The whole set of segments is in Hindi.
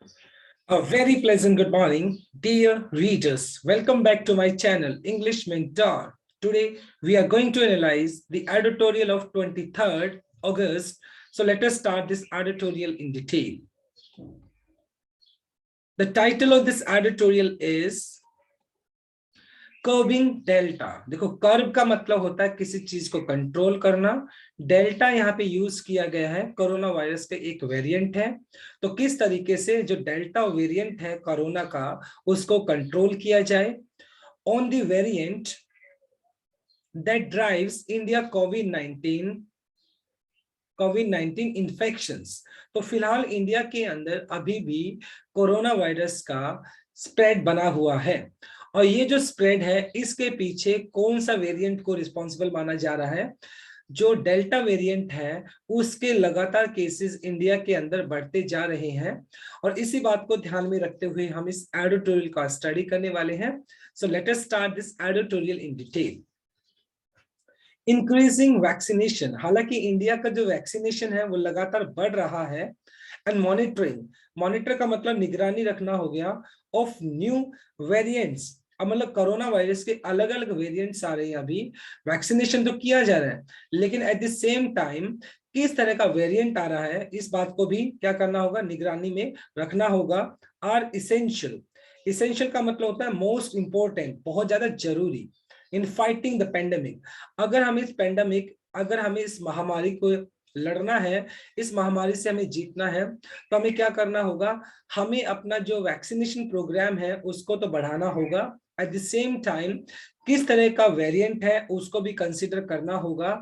A very pleasant good morning, dear readers. Welcome back to my channel, English Mentor. Today, we are going to analyze the editorial of 23rd August. So let us start this editorial in detail. The title of this editorial is curving delta. देखो, कर्व का मतलब होता है किसी चीज को कंट्रोल करना। डेल्टा यहाँ पे यूज किया गया है, कोरोना वायरस का एक वेरिएंट है। तो किस तरीके से जो डेल्टा वेरिएंट है कोरोना का, उसको कंट्रोल किया जाए। On the variant that drives India covid infections. तो फिलहाल इंडिया के अंदर अभी भी कोरोना वायरस का स्प्रेड बना हुआ है, और ये जो स्प्रेड है इसके पीछे कौन सा वेरिएंट को रिस्पॉन्सिबल माना जा रहा है। जो डेल्टा वेरिएंट है उसके लगातार केसेस इंडिया के अंदर बढ़ते जा रहे हैं, और इसी बात को ध्यान में रखते हुए हम इस एडिटोरियल का स्टडी करने वाले हैं। So let us start this editorial in detail. Increasing vaccination, हालांकि इंडिया का जो वैक्सीनेशन है वो लगातार बढ़ रहा है। एंड मॉनिटरिंग, मॉनिटर का मतलब निगरानी रखना हो गया, ऑफ न्यू वेरिएंट्स। अब मतलब कोरोना वायरस के अलग अलग वेरिएंट्स आ रहे हैं। अभी वैक्सीनेशन तो किया जा रहा है, लेकिन एट द सेम टाइम किस तरह का वेरिएंट आ रहा है इस बात को भी क्या करना होगा, निगरानी में रखना होगा। आर इसेंशियल, इसेंशियल का मतलब होता है मोस्ट इंपॉर्टेंट, बहुत ज्यादा जरूरी। इन फाइटिंग द पेंडेमिक, अगर हमें इस महामारी को लड़ना है, इस महामारी से हमें जीतना है, तो हमें क्या करना होगा, हमें अपना जो वैक्सीनेशन प्रोग्राम है उसको तो बढ़ाना होगा। एट द सेम टाइम किस तरह का वेरिएंट है उसको भी कंसीडर करना होगा,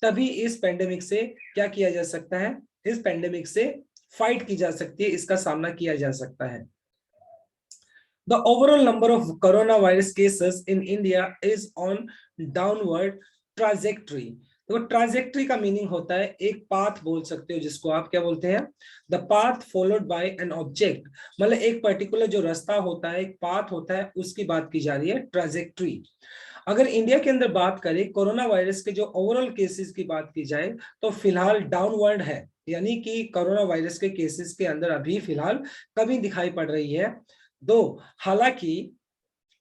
तभी इस पेंडेमिक से क्या किया जा सकता है, इस पेंडेमिक से फाइट की जा सकती है, इसका सामना किया जा सकता है। The overall number of coronavirus cases in India is on downward trajectory. तो ट्राजेक्ट्री का मीनिंग होता है एक पाथ, बोल सकते हो जिसको आप क्या बोलते हैं, the path followed by an object. मतलब एक पर्टिकुलर जो रास्ता होता है, एक पाथ होता है, उसकी बात की जा रही है ट्राजेक्ट्री। अगर इंडिया के अंदर बात करें कोरोना वायरस के जो ओवरऑल केसेस की बात की जाए तो फिलहाल डाउनवर्ड है, यानी कि कोरोना वायरस के केसेस के अंदर अभी फिलहाल कमी दिखाई पड़ रही है। दो हालांकि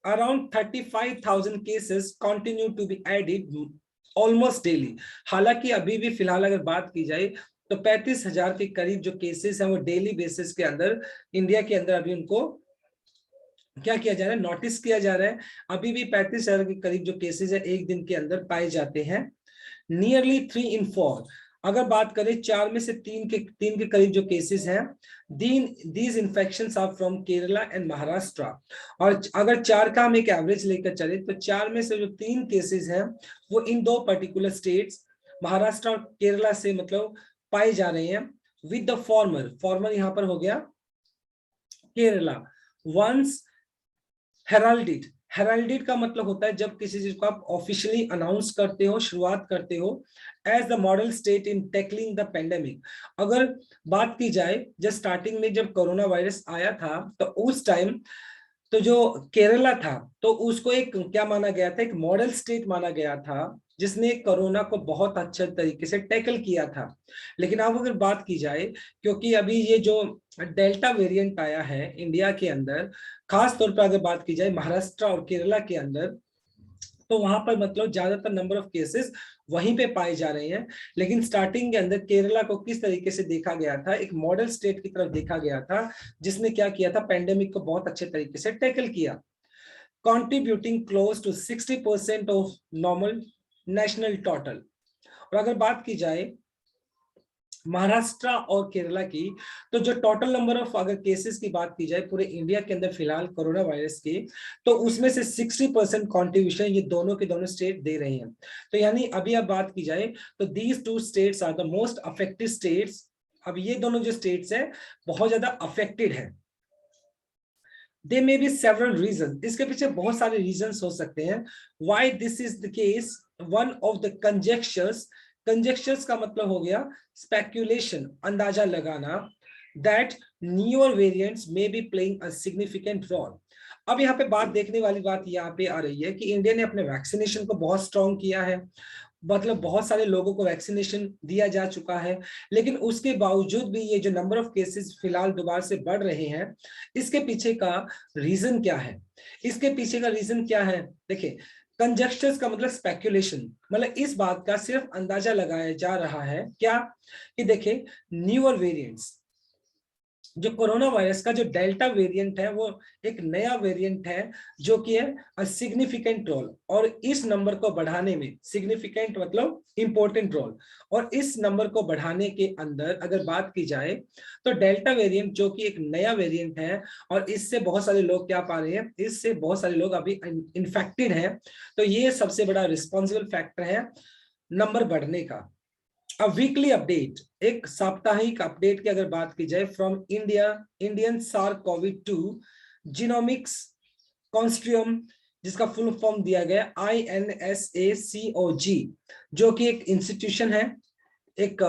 around 35,000 cases continue to be added almost daily. हालांकि अभी भी फिलहाल अगर बात की जाए तो 35,000 के करीब जो केसेस हैं वो डेली बेसिस के अंदर इंडिया के अंदर अभी उनको क्या किया जा रहा है, नोटिस किया जा रहा है। अभी भी 35,000 के करीब जो केसेस है एक दिन के अंदर पाए जाते हैं। नियरली 3 in 4, अगर बात करें 4 में से 3 के करीब जो केसेस हैं, these infections are from Kerala and Maharashtra. और अगर 4 का हम एक एवरेज लेकर चले तो 4 में से जो 3 केसेस हैं वो इन 2 पर्टिकुलर स्टेट्स महाराष्ट्र और केरला से मतलब पाए जा रहे हैं। विद द फॉर्मर यहां पर हो गया केरला। वंस हेराल्डिड का मतलब होता है जब किसी चीज को आप ऑफिशियली अनाउंस करते हो, शुरुआत करते हो, as the model state in tackling the pandemic. अगर बात की जाए जब स्टार्टिंग में जब कोरोना वायरस आया था तो उस टाइम तो जो केरला था तो उसको एक क्या माना गया था, एक मॉडल स्टेट माना गया था जिसने कोरोना को बहुत अच्छे तरीके से टैकल किया था। लेकिन अब अगर बात की जाए, क्योंकि अभी ये जो डेल्टा वेरिएंट आया है इंडिया के अंदर, खास तौर पर अगर बात की जाए महाराष्ट्र और केरला के अंदर, तो वहां पर मतलब ज्यादातर नंबर ऑफ केसेस वहीं पे पाए जा रहे हैं। लेकिन स्टार्टिंग के अंदर केरला को किस तरीके से देखा गया था, एक मॉडल स्टेट की तरफ देखा गया था जिसने क्या किया था, पेंडेमिक को बहुत अच्छे तरीके से टैकल किया, contributing close to 60% of normal national total. और अगर बात की जाए महाराष्ट्र और केरला की, तो जो टोटल नंबर ऑफ अगर केसेस की बात की जाए पूरे इंडिया के अंदर फिलहाल कोरोना वायरस के, तो उसमें से 60% कॉन्ट्रीब्यूशन ये दोनों के दोनों स्टेट दे रहे हैं। तो यानी अभी अब बात की जाए तो these 2 states are the most affected states. अब ये दोनों जो स्टेट्स है बहुत ज्यादा अफेक्टेड है। There may be several reasons, इसके पीछे बहुत सारे रीजंस हो सकते हैं। Why this is the case? One of the conjectures का मतलब हो गया speculation, अंदाजा लगाना, that newer variants may be playing a significant role. अब यहाँ पे बात देखने वाली बात यहाँ पे आ रही है कि इंडिया ने अपने वैक्सीनेशन को बहुत स्ट्रॉन्ग किया है, मतलब बहुत सारे लोगों को वैक्सीनेशन दिया जा चुका है, लेकिन उसके बावजूद भी ये जो नंबर ऑफ केसेस फिलहाल दोबारा से बढ़ रहे हैं, इसके पीछे का रीजन क्या है? इसके पीछे का रीजन क्या है? देखिए, कंजक्शंस का मतलब स्पेकुलेशन, मतलब इस बात का सिर्फ अंदाजा लगाया जा रहा है क्या, कि देखिए न्यूअर वेरिएंट्स, जो कोरोना वायरस का जो डेल्टा वेरिएंट है वो एक नया वेरिएंट है जो कि है सिग्निफिकेंट रोल, और इस नंबर को बढ़ाने में, सिग्निफिकेंट मतलब इंपॉर्टेंट रोल, और इस नंबर को बढ़ाने के अंदर अगर बात की जाए तो डेल्टा वेरिएंट जो कि एक नया वेरिएंट है, और इससे बहुत सारे लोग क्या पा रहे हैं, इससे बहुत सारे लोग अभी इन्फेक्टेड हैं, तो ये सबसे बड़ा रिस्पॉन्सिबल फैक्टर है नंबर बढ़ने का। वीकली अपडेट, एक साप्ताहिक अपडेट की अगर बात की जाए फ्रॉम इंडिया, इंडियन सार कोविड 2 जीनोमिक्स कॉन्स्ट्रियम, जिसका फुल फॉर्म दिया गया INSACOG, जो कि एक इंस्टीट्यूशन है, एक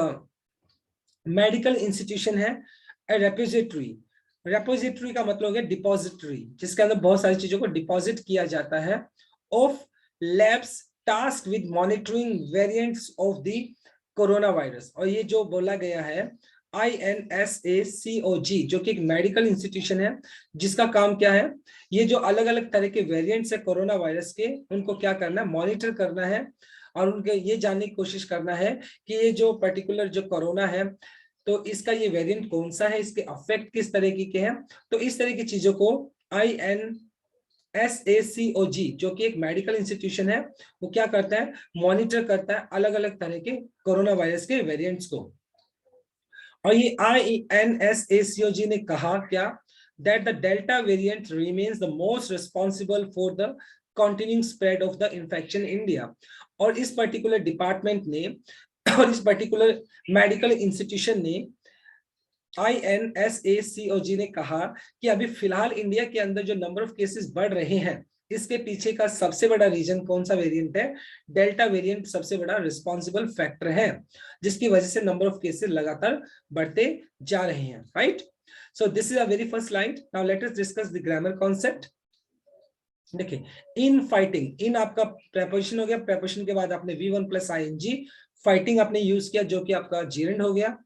मेडिकल इंस्टीट्यूशन है, रेपोजिटरी, रेपोजिटरी का मतलब हो गया डिपॉजिटरी, जिसके अंदर बहुत सारी चीजों को डिपॉजिट किया जाता है, of labs task with monitoring variants of the corona virus. और ये जो बोला गया है INSACOG, जो कि एक मेडिकल इंस्टीट्यूशन है, जिसका काम क्या है, ये जो अलग अलग तरह के वेरिएंट्स है कोरोना वायरस के, उनको क्या करना है, मॉनिटर करना है, और उनके ये जानने की कोशिश करना है कि ये जो पर्टिकुलर जो कोरोना है, तो इसका ये वेरिएंट कौन सा है, इसके अफेक्ट किस तरीके के हैं। तो इस तरह की चीजों को INSACOG, जो कि एक मेडिकल इंस्टीट्यूशन है, वो क्या करता है, मॉनिटर करता है अलग अलग तरह के कोरोना वायरस के वेरिएंट्स को। और ये INSACOG ने कहा क्या, that the delta variant remains the most responsible for the continuing spread of the infection in India। और इस पर्टिकुलर डिपार्टमेंट ने और इस पर्टिकुलर मेडिकल इंस्टीट्यूशन ने, INSACOG ने कहा कि अभी फिलहाल इंडिया के अंदर जो नंबर ऑफ केसेस बढ़ रहे हैं, इसके पीछे का सबसे बड़ा रीजन कौन सा वेरिएंट है, डेल्टा वेरिएंट सबसे बड़ा रिस्पॉन्सिबल फैक्टर है, जिसकी वजह से नंबर ऑफ केसेस लगातार बढ़ते जा रहे हैं, right. So this is a very first slide. Now let us discuss the grammar concept. देखिए, इन फाइटिंग, इन आपका प्रेपोजिशन हो गया, प्रेपोजिशन के बाद आपने V1 प्लस ING, फाइटिंग आपने यूज किया जो कि आपका जीरेंड हो गया।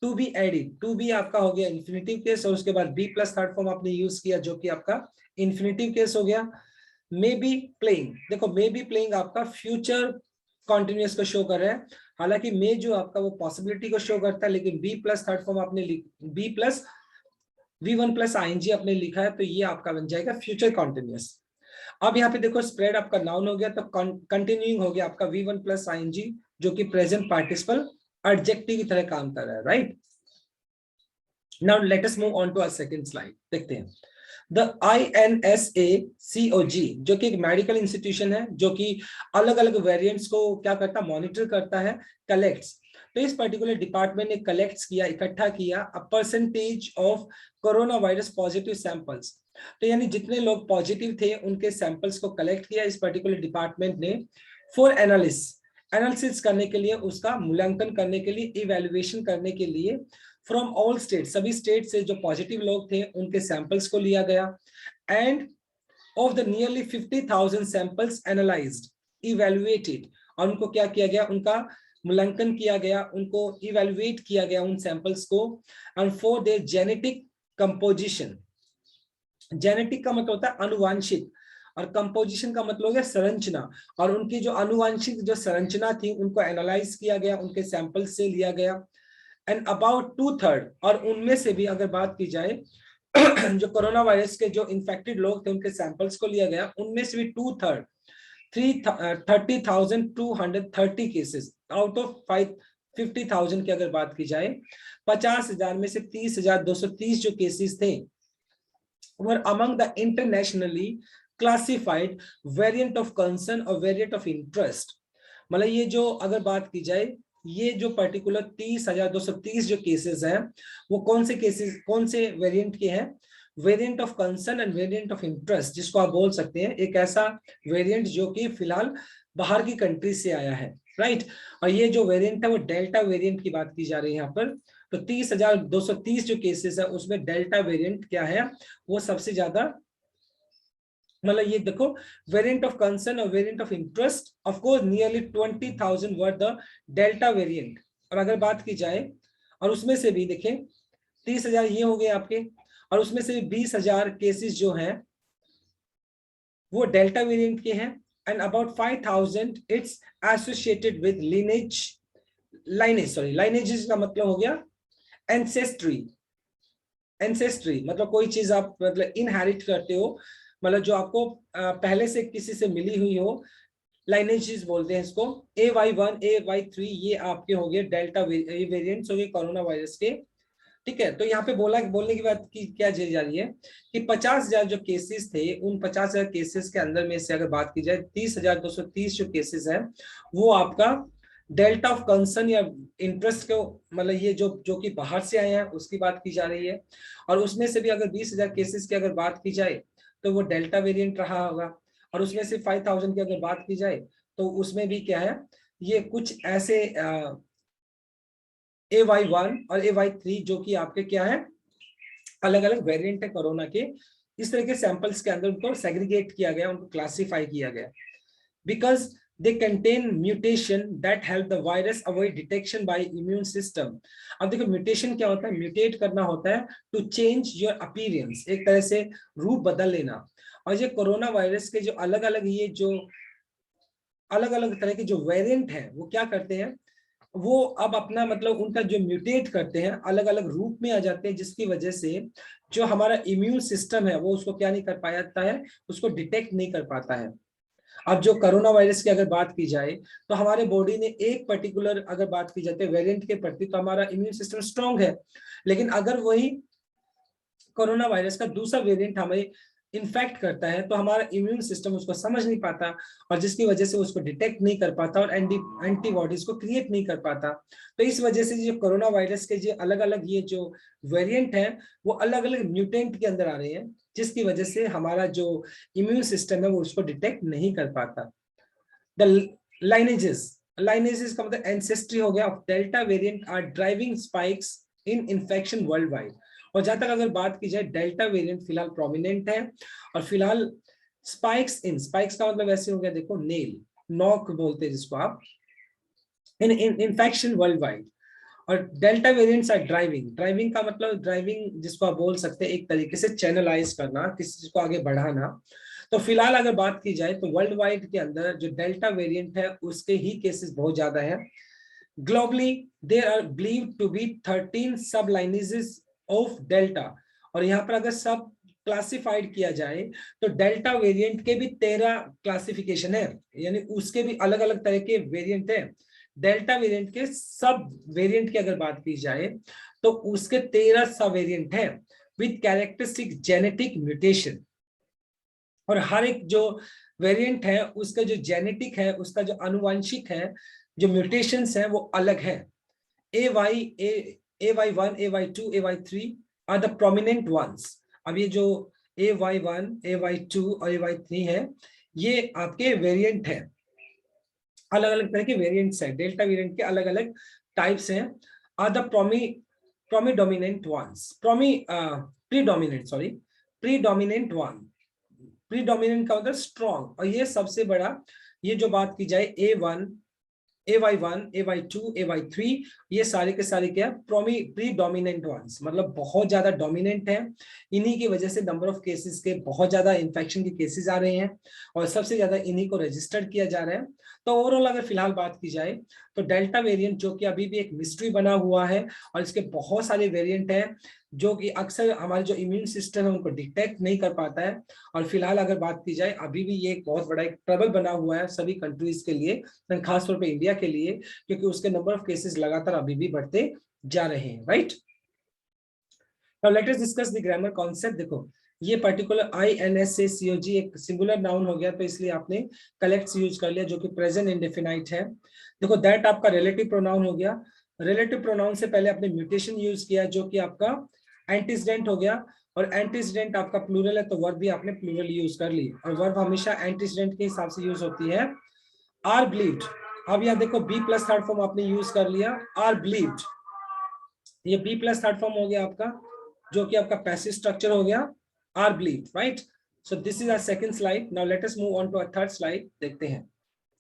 To be added, to be आपका हो गया इन्फिनिटिव केस, और उसके बाद बी प्लस थर्ड फॉर्म आपने यूज किया जो कि आपका इन्फिनिटिव केस हो गया। मे बी प्लेइंग, देखो मे बी प्लेइंग आपका फ्यूचर कॉन्टिन्यूअस को शो कर रहा है, हालांकि मे जो आपका वो पॉसिबिलिटी को शो करता है, लेकिन बी प्लस थर्ड फॉर्म आपने be plus V1 plus ING आपने लिखा है, तो ये आपका बन जाएगा फ्यूचर कॉन्टिन्यूअस। अब यहाँ पे देखो स्प्रेड आपका नाउन हो गया, तो कंटिन्यूइंग हो गया आपका V1 प्लस ING, जो कि प्रेजेंट पार्टिसिपल एडजेक्टिव की तरह काम कर रहा है, right. Now let us move on to our second slide, देखते हैं। द INSACOG, जो कि एक मेडिकल इंस्टीट्यूशन है, जो कि अलग अलग वेरिएंट्स को क्या करता है, मॉनिटर करता है, कलेक्ट्स। तो इस पर्टिकुलर डिपार्टमेंट ने कलेक्ट किया, इकट्ठा किया a percentage of corona virus positive samples. तो यानी जितने लोग पॉजिटिव थे उनके सैंपल्स को कलेक्ट किया इस पर्टिकुलर डिपार्टमेंट ने, फॉर एनालिसिस करने के लिए, उसका मूल्यांकन करने के लिए, इवैल्यूएशन करने के लिए, फ्रॉम ऑल स्टेट, सभी स्टेट से जो पॉजिटिव लोग थे उनके सैंपल्स को लिया गया, end of the nearly 50,000 samples analysed, evaluated, और उनको क्या किया गया, उनका मूल्यांकन किया गया, उनको इवैल्यूएट किया गया उन सैंपल्स को, and for their genetic composition. Genetic का मतलब होता है अनुवांशिक, और कंपोजिशन का मतलब हो गया संरचना, और उनकी जो अनुवांशिक जो संरचना थी उनको एनालाइज किया गया, उनके सैंपल्स से लिया गया, एंड अबाउट 2/3, और उनमें से भी अगर बात की जाए जो कोरोना वायरस के जो इन्फेक्टेड लोग थे उनके सैंपल्स को लिया गया, उनमें से भी 2/3 30,230 केसेस आउट ऑफ 50,000 की अगर बात की जाए, 50,000 में से 30,230 जो केसेस थे were among the internationally classified variant of concern or variant of interest। मतलब ये जो अगर बात की जाए, ये जो पर्टिकुलर 30,230 जो केसेस हैं, वो कौन से केसेस, कौन से वेरिएंट के हैं, variant of concern end variant of interest, जिसको आप बोल सकते हैं एक ऐसा वेरिएंट जो कि फिलहाल बाहर की कंट्री से आया है, राइट। और ये जो वेरिएंट है वो डेल्टा वेरिएंट की बात की जा रही है यहाँ पर। तो 30,230 जो केसेस है उसमें डेल्टा वेरिएंट क्या है, वो सबसे ज्यादा मतलब ये देखो, वेरिएंट ऑफ कंसर्न और variant of interest, of course nearly 20,000 were the delta variant. और अगर बात की जाए, और उसमें से भी देखें 30,000 ये हो गए आपके, और उसमें से 20,000 केसेस जो हैं वो डेल्टा वेरिएंट के हैं, and about 5,000 it's associated with lineages का मतलब हो गया एंसेस्ट्री। एंसेस्ट्री मतलब कोई चीज आप मतलब इनहेरिट करते हो, मतलब जो आपको पहले से किसी से मिली हुई हो, लाइनेजेस बोलते हैं इसको। AY1 AY3 ये आपके हो गए डेल्टा वेरिएंट्स हो गए कोरोना वायरस के। ठीक है, तो यहाँ पे बोलने की बात की क्या चीज जा रही है कि 50,000 जो केसेस थे, उन 50,000 केसेस के अंदर में से अगर बात की जाए 30,230 जो केसेस है वो आपका डेल्टा ऑफ कंसर्न या इंटरेस्ट को, मतलब ये जो जो कि बाहर से आए हैं उसकी बात की जा रही है। और उसमें से भी अगर 20,000 केसेस की अगर बात की जाए तो वो डेल्टा वेरिएंट रहा होगा। और उसमें से 5,000 की अगर बात की जाए तो उसमें भी क्या है, ये कुछ ऐसे AY1 और AY3 जो कि आपके क्या है, अलग अलग वेरिएंट है कोरोना के। इस तरह के सैंपल्स के अंदर उनको सेग्रीगेट किया गया, उनको क्लासिफाई किया गया, because they contain mutation that help the virus avoid detection by immune system। अब देखो म्यूटेशन क्या होता है, म्यूटेट करना होता है टू चेंज योर अपीयरेंस, एक तरह से रूप बदल लेना। और ये कोरोना वायरस के जो अलग अलग ये जो अलग अलग तरह के जो वेरिएंट हैं वो क्या करते हैं, वो अब अपना मतलब उनका जो म्यूटेट करते हैं अलग अलग रूप में आ जाते हैं, जिसकी वजह से जो हमारा इम्यून सिस्टम है वो उसको क्या नहीं कर पाता है, उसको डिटेक्ट नहीं कर पाता है। अब जो कोरोना वायरस की अगर बात की जाए तो हमारे बॉडी ने एक पर्टिकुलर अगर बात की जाती है वेरिएंट के प्रति तो हमारा इम्यून सिस्टम स्ट्रांग है। लेकिन अगर वही कोरोना वायरस का दूसरा वेरिएंट हमें इन्फेक्ट करता है तो हमारा इम्यून सिस्टम उसको समझ नहीं पाता, और जिसकी वजह से उसको डिटेक्ट नहीं कर पाता और एंटीबॉडीज को क्रिएट नहीं कर पाता। तो इस वजह से जो कोरोना वायरस के जो अलग अलग ये जो वेरिएंट है वो अलग अलग म्यूटेंट के अंदर आ रहे हैं, जिसकी वजह से हमारा जो इम्यून सिस्टम है वो उसको डिटेक्ट नहीं कर पाता। द लाइनेजेस का मतलब एंसेस्ट्री हो गया of delta variant are driving spikes in infection world wide. और जहां तक अगर बात की जाए डेल्टा वेरिएंट फिलहाल प्रोमिनेंट है, और फिलहाल स्पाइक्स का मतलब वैसे हो गया देखो नेल, नॉक बोलते हैं जिसको आप, इन इन्फेक्शन वर्ल्ड वाइड। और डेल्टा वेरिएंट्स आर ड्राइविंग का मतलब ड्राइविंग जिसको आप बोल सकते हैं एक तरीके से चैनलाइज करना, किसी चीज को आगे बढ़ाना। तो फिलहाल अगर बात की जाए तो वर्ल्ड वाइड के अंदर जो डेल्टा वेरिएंट है उसके ही केसेस बहुत ज्यादा है। Globally there are believed to be 13 sub लाइनेजेस of delta. और यहाँ पर अगर सब क्लासिफाइड किया जाए तो डेल्टा वेरिएंट के भी 13 क्लासिफिकेशन है, यानी उसके भी अलग अलग तरह के वेरिएंट है। डेल्टा वेरिएंट के सब वेरिएंट की अगर बात की जाए तो उसके 13 सब वेरिएंट है विद कैरेक्टरिस्टिक जेनेटिक म्यूटेशन। और हर एक जो वेरिएंट है उसका जो जेनेटिक है, उसका जो आनुवंशिक है, जो म्यूटेशंस है वो अलग है। AY1 AY2 AY3 are the prominent once. अब ये जो AY1 AY2 और AY3 है ये आपके वेरिएंट है, अलग अलग तरह के वेरिएंट्स हैं, डेल्टा वेरिएंट के अलग अलग टाइप्स हैं। Are the predominant ones, predominant one. Predominant का मतलब स्ट्रॉन्ग, और ये सबसे बड़ा, ये जो बात की जाए AY1 AY2 AY3 ये सारे के सारे क्या प्रीडोमिनेंट वंस, मतलब बहुत ज्यादा डोमिनेंट है। इन्हीं की वजह से नंबर ऑफ केसेस के बहुत ज्यादा इन्फेक्शन के केसेस आ रहे हैं, और सबसे ज्यादा इन्हीं को रजिस्टर्ड किया जा रहा है। तो ओवरऑल अगर फिलहाल बात की जाए तो डेल्टा वेरिएंट जो कि अभी भी एक मिस्ट्री बना हुआ है, और इसके बहुत सारे वेरिएंट हैं जो कि अक्सर हमारे जो इम्यून सिस्टम है उनको डिटेक्ट नहीं कर पाता है। और फिलहाल अगर बात की जाए अभी भी ये एक बहुत बड़ा एक ट्रबल बना हुआ है सभी कंट्रीज के लिए, खासतौर पे इंडिया के लिए, क्योंकि उसके नंबर ऑफ केसेस लगातार अभी भी बढ़ते जा रहे हैं, right. Now let us discuss the grammar concept. देखो ये पर्टिकुलर INSACOG एक सिंगुलर नाउन हो गया, तो इसलिए आपने कलेक्ट्स यूज कर लिया जो कि प्रेजेंट इंडेफिनाइट है। देखो दैट आपका रिलेटिव प्रोनाउन हो गया, रिलेटिव प्रोनाउन से पहले आपने म्यूटेशन यूज किया जो कि आपका एंटीसीडेंट हो गया, और एंटीसीडेंट आपका प्लूरल है तो वर्ब भी आपने प्लूरल यूज कर ली, और वर्ब हमेशा एंटीसीडेंट के हिसाब से यूज होती है। आर बिलीव्ड, अब यहाँ देखो बी प्लस थर्ड फॉर्म आपने यूज कर लिया, आर बिलीव्ड, ये बी प्लस थर्ड फॉर्म हो गया आपका, जो कि आपका पैसिव स्ट्रक्चर हो गया, are believed, right. So this is our second slide. Now let us move on to our third slide. देखते हैं.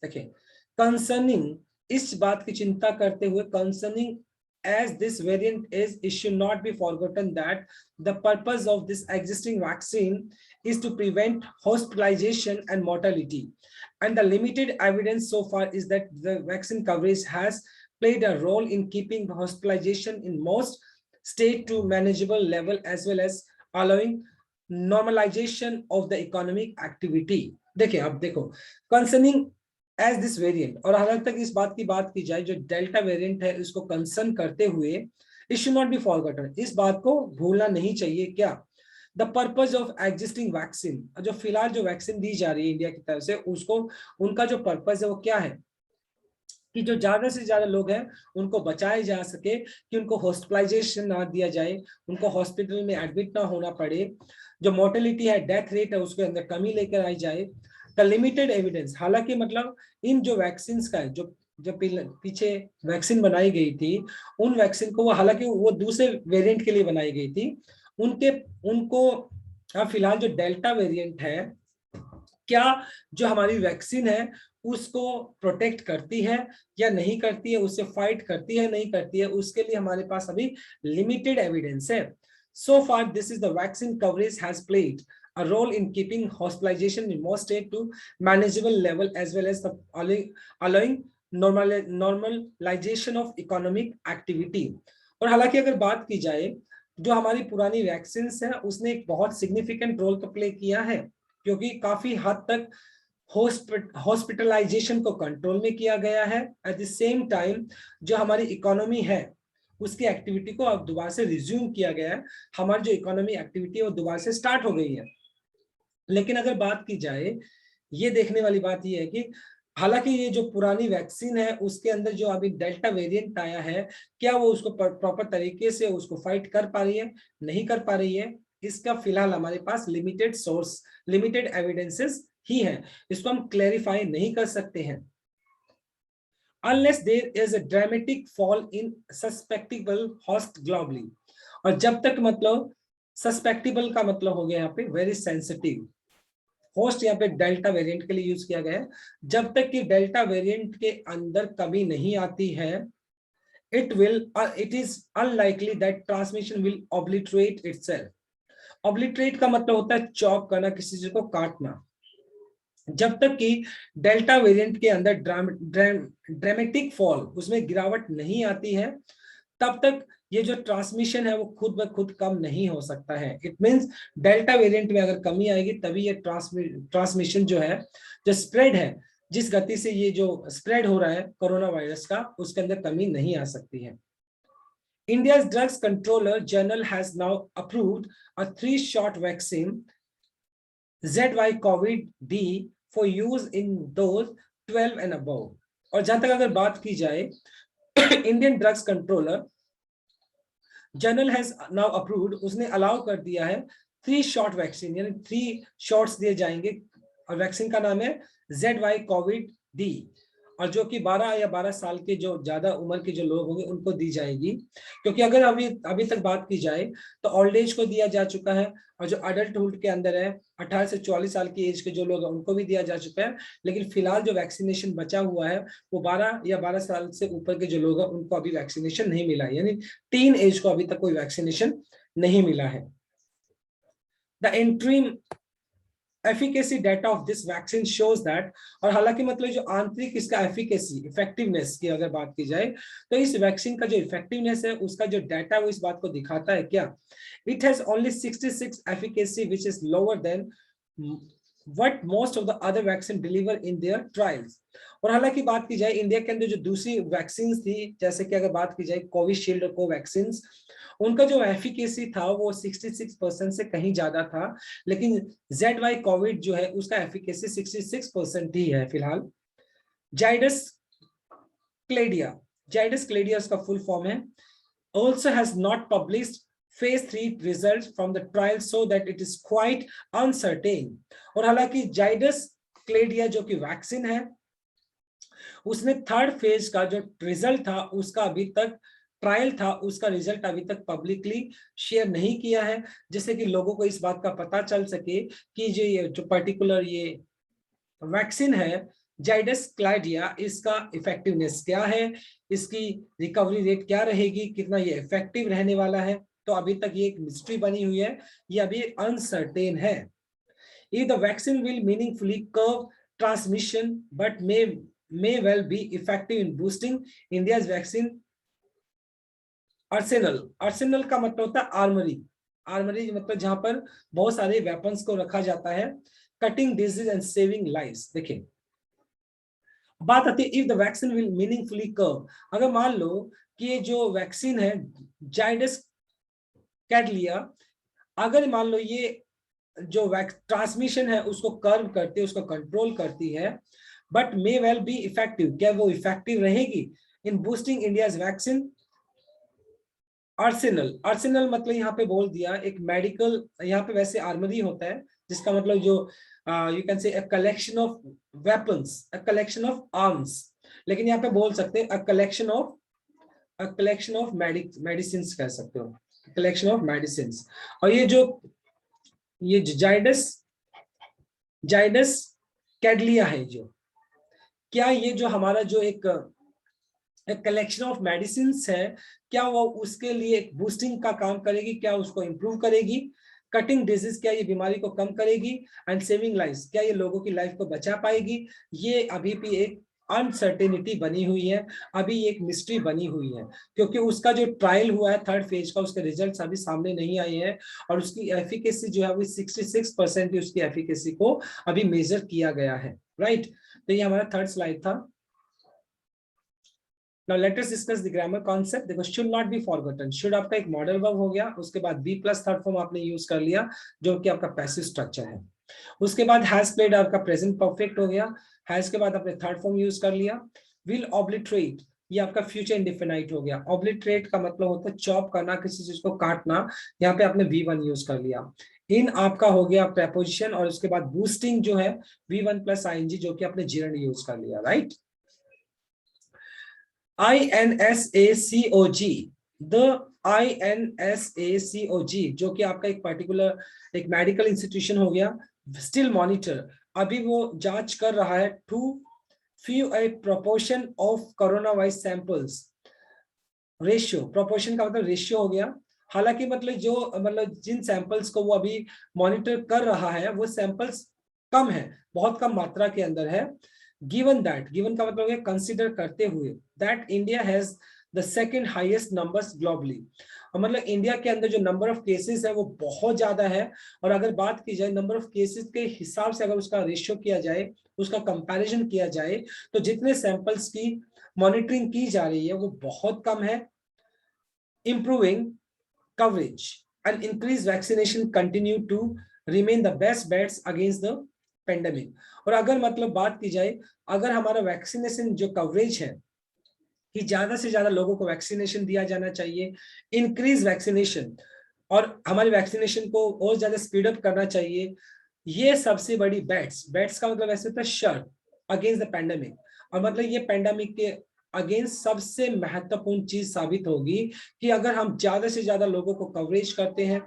देखिए, concerning, इस बात की चिंता करते हुए, concerning as this variant is, it should not be forgotten that the purpose of this existing vaccine is to prevent hospitalization and mortality. And the limited evidence so far is that the vaccine coverage has played a role in keeping hospitalization in most states to manageable level, as well as allowing normalization of the economic activity. देखिए, अब देखो, concerning एज दिस वेरिएंट, और हालांकि तक इस बात की जाए, जो डेल्टा वेरिएंट है इसको कंसर्न करते हुए, it should not be forgotten, इस बात को भूलना नहीं चाहिए. क्या? The purpose of existing vaccine, जो फिलहाल जो वैक्सीन दी जा रही है इंडिया की तरफ से, उसको, उनका जो पर्पज है वो क्या है कि जो ज्यादा से ज्यादा लोग हैं उनको बचाए जा सके, कि उनको हॉस्पिटलाइजेशन ना दिया जाए, उनको हॉस्पिटल में एडमिट ना होना पड़े, जो मोर्टेलिटी है, डेथ रेट है, उसके अंदर कमी लेकर आई जाए. द लिमिटेड एविडेंस, हालांकि मतलब इन जो वैक्सीन का है, जो जो पीछे वैक्सीन बनाई गई थी, उन वैक्सीन को, वो हालांकि वो दूसरे वेरिएंट के लिए बनाई गई थी, उनको फिलहाल जो डेल्टा वेरिएंट है, क्या जो हमारी वैक्सीन है उसको प्रोटेक्ट करती है या नहीं करती है, उससे फाइट करती है नहीं करती है, उसके लिए हमारे पास अभी लिमिटेड एविडेंस है. So far, this is the vaccine coverage has played a role in keeping hospitalization in most states to manageable level, as well as the allowing normalization of economic activity. और हालांकि अगर बात की जाए, जो हमारी पुरानी वैक्सीन है उसने एक बहुत सिग्निफिकेंट रोल तो प्ले किया है, क्योंकि काफी हद तक हॉस्पिटलाइजेशन को कंट्रोल में किया गया है. एट द सेम टाइम जो हमारी इकोनॉमी है उसकी एक्टिविटी को अब दोबारा से रिज्यूम किया गया है, हमारी जो इकोनॉमी एक्टिविटी है वो दोबारा से स्टार्ट हो गई है. लेकिन अगर बात की जाए, ये देखने वाली बात ये है कि हालांकि ये जो पुरानी वैक्सीन है उसके अंदर जो अभी डेल्टा वेरिएंट आया है, क्या वो उसको प्रॉपर तरीके से उसको फाइट कर पा रही है, नहीं कर पा रही है, इसका फिलहाल हमारे पास लिमिटेड सोर्स, लिमिटेड एविडेंसेस ही है, इसको हम क्लैरिफाई नहीं कर सकते हैं. Unless there is a dramatic fall in suspectable host globally, और जब तक मतलब सस्पेक्टेबल का मतलब हो गया यहाँ पे वेरी सेंसिटिव, होस्ट यहाँ पे डेल्टा वेरिएंट के लिए यूज किया गया है, जब तक कि डेल्टा वेरिएंट के अंदर कमी नहीं आती है, it is unlikely that transmission will obliterate itself. obliterate का मतलब होता है चॉप करना, किसी चीज को काटना. जब तक कि डेल्टा वेरिएंट के अंदर ड्रामेटिक फॉल, उसमें गिरावट नहीं आती है, तब तक ये जो ट्रांसमिशन है वो खुद ब खुद कम नहीं हो सकता है. इट मींस डेल्टा वेरिएंट में अगर कमी आएगी तभी ये ट्रांसमिशन जो है, जो स्प्रेड है, जिस गति से ये जो स्प्रेड हो रहा है कोरोना वायरस का, उसके अंदर कमी नहीं आ सकती है. India's Drugs Controller General has now approved a 3-shot vaccine, ZY-COVID-D, for use in those 12 and above. और जहां तक अगर बात की जाए, Indian drugs controller general has now approved, उसने अलाउ कर दिया है 3-shot वैक्सीन, यानी 3 शॉट्स दिए जाएंगे, और वैक्सीन का नाम है ZY-COVID-D, और जो कि 12 या 12 साल के जो ज्यादा उम्र के जो लोग होंगे उनको दी जाएगी. क्योंकि अगर अभी तक बात की जाए तो ओल्ड एज को दिया जा चुका है, और जो अडल्टहुड के अंदर है 18 से 44 साल की एज के जो लोग हैं उनको भी दिया जा चुका है. लेकिन फिलहाल जो वैक्सीनेशन बचा हुआ है वो 12 या 12 साल से ऊपर के जो लोग हैं उनको अभी वैक्सीनेशन नहीं मिला है, यानी टीन एज को अभी तक कोई वैक्सीनेशन नहीं मिला है. The interim efficacy data of this vaccine shows that, और हालांकि मतलब जो आंतरिक इसका एफिकेसी, इफेक्टिवनेस की अगर बात की जाए, तो इस वैक्सीन का जो इफेक्टिवनेस है उसका जो डाटा वो इस बात को दिखाता है. क्या? It has only 66 efficacy which is lower than what most of the other vaccine deliver in their trials. और हालांकि बात की जाए इंडिया के अंदर जो दूसरी वैक्सीन थी, जैसे कि अगर बात की जाए कोविशील्ड और कोवैक्सीन, उनका जो एफिकेसी था वो 66% से कहीं ज्यादा था, लेकिन ZY-COVID जो है उसका एफिकेसी 66% ही है फिलहाल. जाइडस क्लेडिया उसका फुल फॉर्म है, also has not published phase 3 results from the trial, so that it is quite uncertain. और हालांकि जाइडस क्लेडिया जो कि वैक्सीन है, उसने 3rd फेज का जो रिजल्ट था उसका अभी तक ट्रायल था उसका रिजल्ट अभी तक पब्लिकली शेयर नहीं किया है, जिससे कि लोगों को इस बात का पता चल सके कि जो पर्टिकुलर ये वैक्सीन है जाइडस क्लाइडिया, इसका इफेक्टिवनेस क्या है, इसकी रिकवरी रेट क्या रहेगी, कितना ये इफेक्टिव रहने वाला है। तो अभी तक ये एक मिस्ट्री बनी हुई है, ये अभी अनसर्टेन है। If the vaccine will meaningfully curb transmission but may well be effective in boosting India's vaccine arsenal. Arsenal का मतलब होता है आर्मरी। आर्मरी मतलब जहां पर बहुत सारे वेपन्स को रखा जाता है। Cutting disease and saving lives. देखिए बात आती है if the vaccine will meaningfully curve, अगर मान लो कि ये जो वैक्सीन है जाइडस कैडिला, अगर मान लो ये जो ट्रांसमिशन है उसको कर्व करती है, उसको कंट्रोल करती है, but may well be effective, क्या वो इफेक्टिव रहेगी इन boosting India's vaccine Arsenal. Arsenal मतलब यहाँ पे बोल दिया एक मेडिकल, यहाँ पे वैसे आर्मरी होता है जिसका मतलब जो you can say collection of weapons, a collection of arms, लेकिन यहाँ पे बोल सकते हैं अ कलेक्शन ऑफ मेडिसिन कह सकते हो, कलेक्शन ऑफ मेडिसिन। और ये जाइडस जाइडस कैडिला है जो, क्या ये जो हमारा जो एक कलेक्शन ऑफ मेडिसिन है, क्या वो उसके लिए एक बूस्टिंग का काम करेगी, क्या उसको इंप्रूव करेगी, कटिंग डिजीज क्या ये बीमारी को कम करेगी, एंड सेविंग लाइफ क्या ये लोगों की लाइफ को बचा पाएगी, ये अभी भी एक अनसर्टेनिटी बनी हुई है, अभी एक मिस्ट्री बनी हुई है, क्योंकि उसका जो ट्रायल हुआ है थर्ड फेज का, उसके रिजल्ट्स अभी सामने नहीं आए हैं, और उसकी एफिकेसी जो है वो 66% उसकी एफिकेसी को अभी मेजर किया गया है। राइट, तो ये हमारा थर्ड स्लाइड था। Now let us discuss the grammar concept. देखो should not be forgotten, should आपका एक मॉडल वर्ब हो गया, उसके बाद be प्लस थर्ड फॉर्म आपने यूज कर लिया जो कि आपका पैसिव स्ट्रक्चर है। उसके बाद हैज प्लेड आपका प्रेजेंट परफेक्ट हो गया, हैज के बाद आपने थर्ड फॉर्म यूज कर लिया। विल ऑब्लिटरेट ये आपका फ्यूचर इंडेफिनाइट हो गया। ऑब्लिटरेट का मतलब होता है चॉप करना, किसी चीज को काटना, यहाँ पे आपने V1 यूज कर लिया। इन आपका हो गया प्रेपोजिशन, और उसके बाद बूस्टिंग जो है V1 प्लस ING जो कि आपने जीरंड यूज कर लिया। राइट, INSACOG, द INSACOG जो कि आपका एक पर्टिकुलर एक मेडिकल इंस्टीट्यूशन हो गया। स्टिल मॉनिटर अभी वो जांच कर रहा है to view a proportion of corona virus samples. Ratio, proportion का मतलब रेशियो हो गया, हालांकि मतलब जिन सैंपल्स को वो अभी मॉनिटर कर रहा है वो सैंपल्स कम है, बहुत कम मात्रा के अंदर है। गिवन दैट, गिवन का मतलब है कंसीडर करते हुए, that India has the second highest numbers globally, और मतलब इंडिया के अंदर जो नंबर ऑफ केसेस है वो बहुत ज्यादा है, और अगर बात की जाए नंबर ऑफ केसेस के हिसाब से, अगर उसका रेशियो किया जाए, उसका कंपैरिजन किया जाए, तो जितने सैंपल्स की मॉनिटरिंग की जा रही है वो बहुत कम है। Improving coverage and increased vaccination continue to remain the best bets against the pandemic। और अगर मतलब बात की जाए, अगर हमारा वैक्सीनेशन जो कवरेज है कि ज्यादा से ज्यादा लोगों को वैक्सीनेशन दिया जाना चाहिए, इंक्रीज वैक्सीनेशन, और हमारे वैक्सीनेशन को और ज्यादा स्पीड अप करना चाहिए, ये सबसे बड़ी बेट्स, बेट्स का मतलब ऐसे होता है शर्ट अगेंस्ट द पैंडेमिक, और मतलब ये पैंडेमिक के अगेंस्ट सबसे महत्वपूर्ण चीज साबित होगी कि अगर हम ज्यादा से ज्यादा लोगों को कवरेज करते हैं,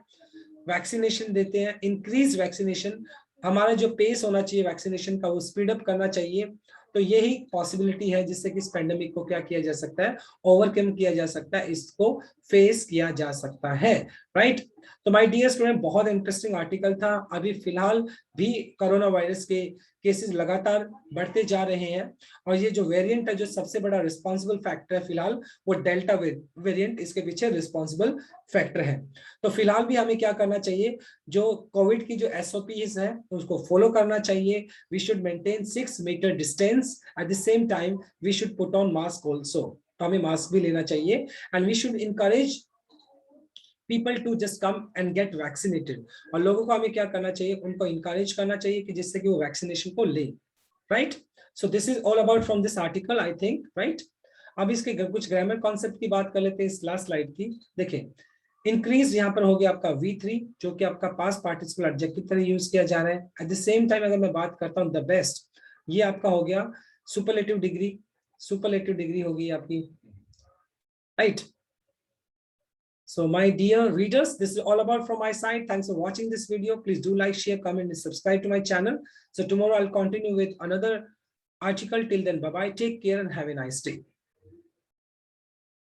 वैक्सीनेशन देते हैं, इंक्रीज वैक्सीनेशन, हमारा जो पेस होना चाहिए वैक्सीनेशन का वो स्पीड अप करना चाहिए, तो यही पॉसिबिलिटी है जिससे कि इस पेंडेमिक को क्या किया जा सकता है, ओवरकम किया जा सकता है, इसको फेस किया जा सकता है। राइट, तो माय डियर स्टूडेंट बहुत इंटरेस्टिंग आर्टिकल था। अभी फिलहाल भी कोरोना वायरस के केसेस लगातार बढ़ते जा रहे हैं, और ये जो वेरिएंट है जो सबसे बड़ा रिस्पॉन्सिबल फैक्टर है फिलहाल, वो डेल्टा वेरिएंट इसके पीछे रिस्पॉन्सिबल फैक्टर है। तो फिलहाल भी हमें क्या करना चाहिए, जो कोविड की जो SOPs है उसको फॉलो करना चाहिए। We should maintain 6 metre distance, at the same time we should put on mask also, तो हमें मास्क भी लेना चाहिए, and we should encourage people to just come and get vaccinated, और लोगों को हमें क्या करना चाहिए, उनको इंकरेज करना चाहिए कि जिससे कि वो वैक्सीनेशन को ले। Right, so this is all about from this article I think. Right, अब इसके कुछ ग्रामर कॉन्सेप्ट की बात कर लेते हैं इस लास्ट स्लाइड की। देखिए इंक्रीज यहाँ पर हो गया आपका V3 जो कि आपका पास्ट पार्टिसिपल एडजेक्टिव की तरह यूज किया जा रहा है। एट द सेम टाइम अगर मैं बात करता हूँ द बेस्ट, ये आपका हो गया सुपरलेटिव डिग्री, सुपरलेटिव डिग्री होगी आपकी। Right, So my dear readers, this is all about from my side. Thanks for watching this video. Please do like, share, comment, and subscribe to my channel. So tomorrow I'll continue with another article. Till then, bye bye. Take care and have a nice day.